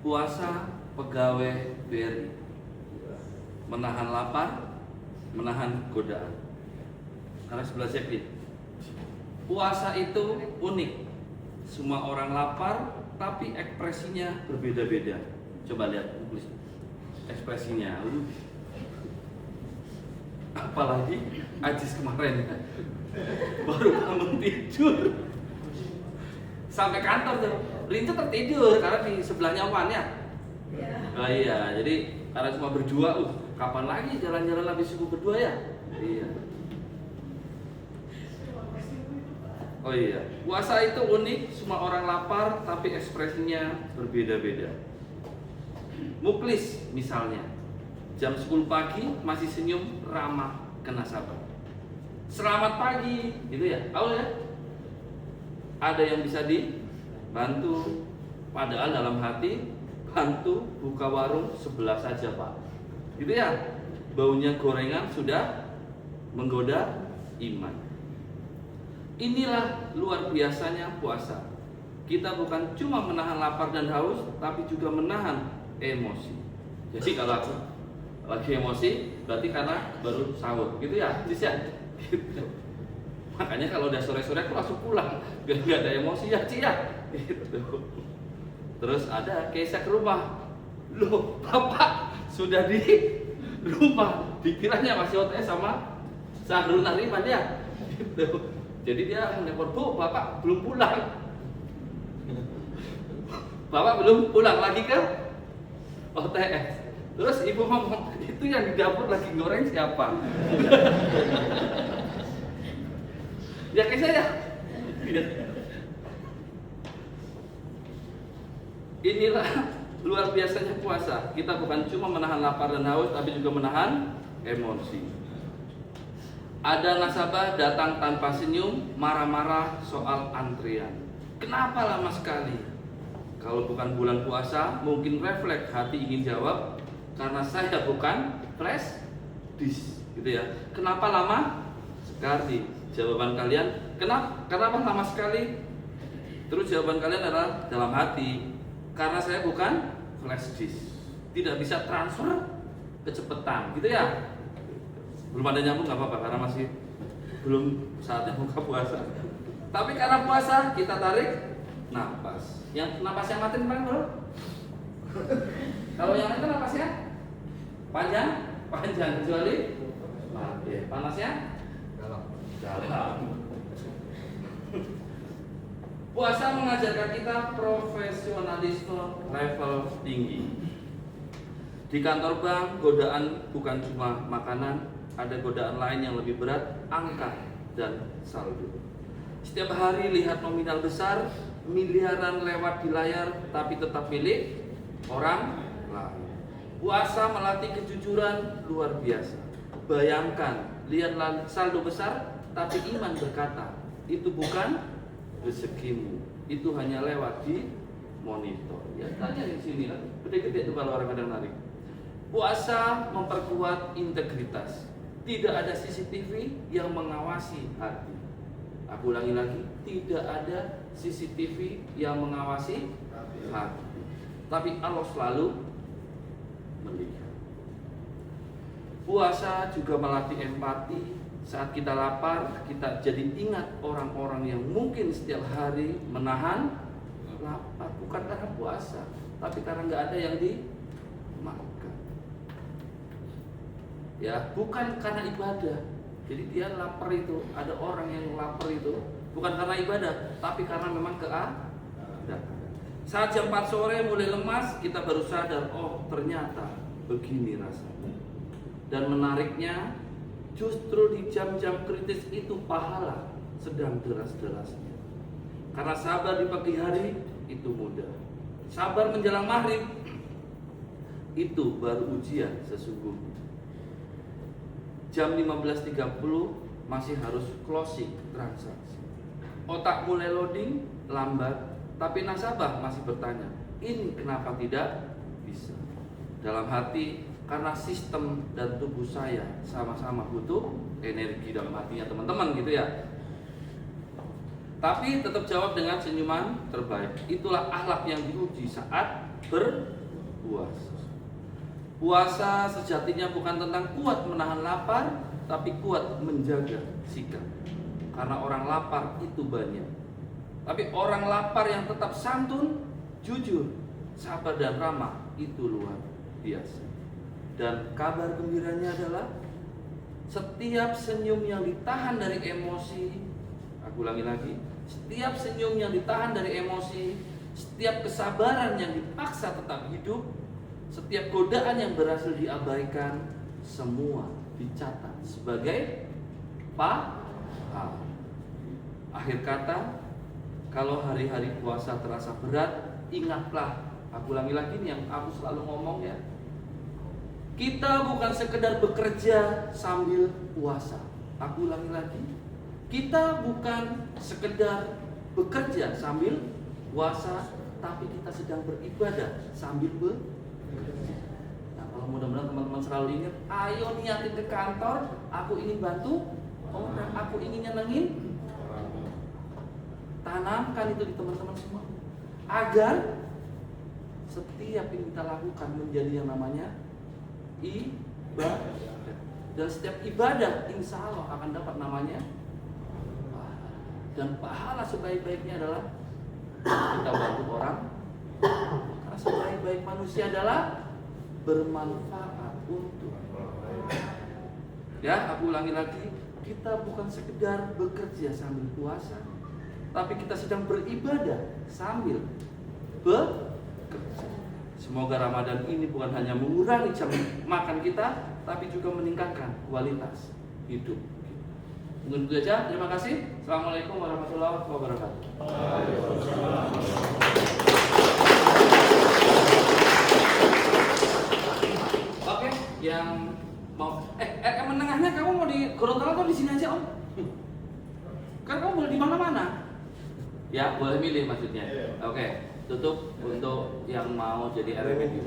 Puasa pegawai BRI, menahan lapar, menahan godaan. Karena sebelah sini, puasa itu unik. Semua orang lapar, tapi ekspresinya berbeda-beda. Coba lihat ekspresinya. Apalagi Ajis kemarin baru bangun tidur sampai kantor tuh, Rinca tertidur karena di sebelahnya Wan ya. Oh iya, jadi karena cuma berdua, kapan lagi jalan-jalan habis subuh berdua ya? Iya. Oh iya, puasa itu unik, semua orang lapar tapi ekspresinya berbeda-beda. Muklis misalnya, jam 10 pagi masih senyum ramah ke nasabah. Selamat pagi, gitu ya. Tahu ya? Ada yang bisa dibantu, padahal dalam hati bantu buka warung sebelah saja Pak. Gitu ya. Baunya gorengan sudah menggoda iman. Inilah luar biasanya puasa. Kita bukan cuma menahan lapar dan haus, tapi juga menahan emosi. Jadi kalau aku lagi emosi, berarti karena baru sahur, gitu ya, Cis ya. Gitu. Makanya kalau udah sore-sore aku langsung pulang, biar nggak ada emosi ya, Ci ya. Gitu. Terus ada Keisha ke rumah, loh Bapak sudah di rumah, dikiranya masih OTS sama Sahrul Nariman ya. Gitu. Jadi dia nelpon, Bu, Bapak belum pulang. Bapak belum pulang lagi ke OTS. Terus ibu ngomong, itu yang di dapur lagi goreng siapa? Ya kayak saya. Inilah luar biasanya puasa. Kita bukan cuma menahan lapar dan haus, tapi juga menahan emosi. Ada nasabah datang tanpa senyum, marah-marah soal antrian. Kenapa lama sekali? Kalau bukan bulan puasa, mungkin refleks hati ingin jawab, karena saya bukan flash disk, gitu ya. Kenapa lama sekali? Jawaban kalian, kenapa lama sekali? Terus jawaban kalian adalah dalam hati, karena saya bukan flash disk, tidak bisa transfer kecepatan, gitu ya. Belum ada nyambung nggak apa-apa, karena masih belum saatnya buka puasa. Tapi karena puasa kita tarik napas. Yang napas yang mati kemarin bro? Kalau yang lain kan napasnya panjang, kecuali mati. Panasnya dalam. Puasa mengajarkan kita profesionalisme level tinggi. Di kantor bank, godaan bukan cuma makanan, ada godaan lain yang lebih berat, angka dan saldo. Setiap hari lihat nominal besar, miliaran lewat di layar, tapi tetap milik orang lain. Puasa melatih kejujuran luar biasa. Bayangkan, lihat saldo besar, tapi iman berkata, itu bukan rezekimu, itu hanya lewat di monitor. Ya tanya di sini lah, gede-gede tuh kalau orang kadang narik. Puasa memperkuat integritas. Tidak ada CCTV yang mengawasi hati. Aku ulangi lagi, tidak ada CCTV yang mengawasi hati. Tapi Allah selalu melihat. Puasa juga melatih empati. Saat kita lapar, kita jadi ingat orang-orang yang mungkin setiap hari menahan lapar. Bukan karena puasa, tapi karena nggak ada yang dimakan. Ya, bukan karena ibadah. Jadi dia lapar itu, ada orang yang lapar itu bukan karena ibadah, tapi karena memang keadaan. Saat jam 4 sore mulai lemas, kita baru sadar, oh ternyata begini rasanya. Dan menariknya, justru di jam-jam kritis itu pahala sedang deras-derasnya. Karena sabar di pagi hari itu mudah. Sabar menjelang maghrib itu baru ujian sesungguhnya. Jam 15.30 masih harus closing transaksi. Otak mulai loading, lambat, tapi nasabah masih bertanya, ini kenapa tidak bisa? Dalam hati, karena sistem dan tubuh saya sama-sama butuh energi, dalam hatinya teman-teman gitu ya. tapi tetap jawab dengan senyuman terbaik. Itulah akhlak yang diuji saat berpuasa. Puasa sejatinya bukan tentang kuat menahan lapar, tapi kuat menjaga sikap. Karena orang lapar itu banyak, tapi orang lapar yang tetap santun, jujur, sabar dan ramah itu luar biasa. Dan kabar gembiranya adalah setiap senyum yang ditahan dari emosi, aku ulangi lagi, setiap senyum yang ditahan dari emosi, setiap kesabaran yang dipaksa tetap hidup, setiap godaan yang berhasil diabaikan, semua dicatat sebagai pahala. Akhir kata, kalau hari-hari puasa terasa berat, ingatlah, aku ulangi lagi nih yang aku selalu ngomong ya, kita bukan sekedar bekerja sambil puasa. Aku ulangi lagi, kita bukan sekedar bekerja sambil puasa, tapi kita sedang beribadah sambil bekerja. Nah, kalau mudah-mudahan teman-teman selalu ingat, ayo niatin ke kantor, aku ingin bantu orang, aku ingin nyenengin, tanamkan itu di teman-teman semua, agar setiap yang kita lakukan menjadi yang namanya ibadah. Dan setiap ibadah insya Allah akan dapat namanya pahala. Dan pahala sebaik-baiknya adalah kita bantu orang, karena sebaik-baik manusia adalah bermanfaat untuk. Ya, aku ulangi lagi, kita bukan sekedar bekerja sambil puasa, tapi kita sedang beribadah sambil bekerja. Semoga Ramadan ini bukan hanya mengurangi jam makan kita, tapi juga meningkatkan kualitas hidup kita. Mungkin itu saja. Terima kasih. Assalamualaikum warahmatullahi wabarakatuh. Oke, yang mau menengahnya kamu mau di Gorontalo atau di sini aja, Om? Kan kamu boleh di mana-mana. Ya, boleh milih maksudnya. Oke, tutup untuk yang mau jadi RMD.